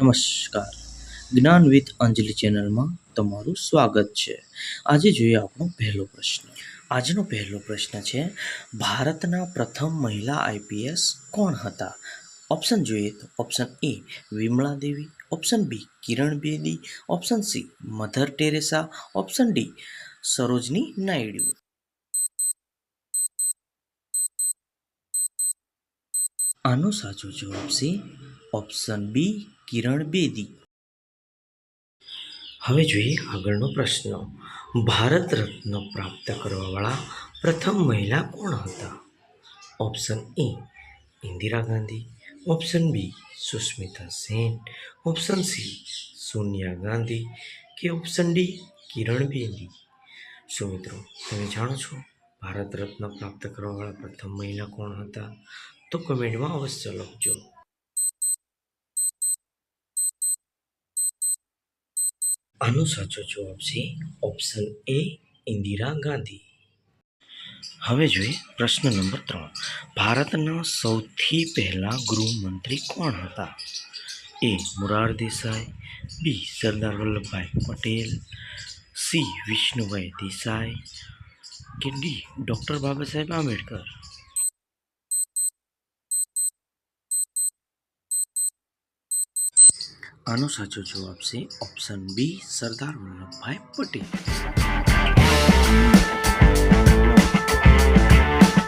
નમસ્કાર. જ્ઞાન વિથ અંજલિ ચેનલમાં તમારું સ્વાગત છે. આજે જોઈએ આપણો પહેલો પ્રશ્ન. આજનો પહેલો પ્રશ્ન છે, ભારતના પ્રથમ મહિલા આઈપીએસ કોણ હતા? ઓપ્શન જોઈએ તો option A Vimala Devi, option B Kiran Bedi, option C mother Teresa, option D Sarojini Naidu. આનો સાચો જવાબ છે ઓપ્શન બી કિરણ બેદી. હવે જોઈએ આગળનો પ્રશ્ન. ભારત રત્ન પ્રાપ્ત કરવાવાળા પ્રથમ મહિલા કોણ હતા? Option A Indira Gandhi, option B Sushmita Sen, option C Sonia Gandhi કે ઓપ્શન ડી કિરણ બેદી. શું મિત્રો તમે જાણો છો ભારત રત્ન પ્રાપ્ત કરવાવાળા પ્રથમ મહિલા કોણ હતા? તો કમેન્ટમાં અવશ્ય લખજો. આનો સાચો જવાબ છે ઓપ્શન એ ઇન્દિરા ગાંધી. હવે જોઈએ પ્રશ્ન નંબર 3. ભારતના સૌથી પહેલા ગૃહમંત્રી કોણ હતા? એ મોરારજી દેસાઈ, બી સરદાર વલ્લભભાઈ પટેલ, સી વિષ્ણુભાઈ દેસાઈ કે ડી ડૉક્ટર બાબા સાહેબ આંબેડકર. આનો સાચો જવાબ છે ઓપ્શન બી સરદાર વલ્લભભાઈ પટેલ.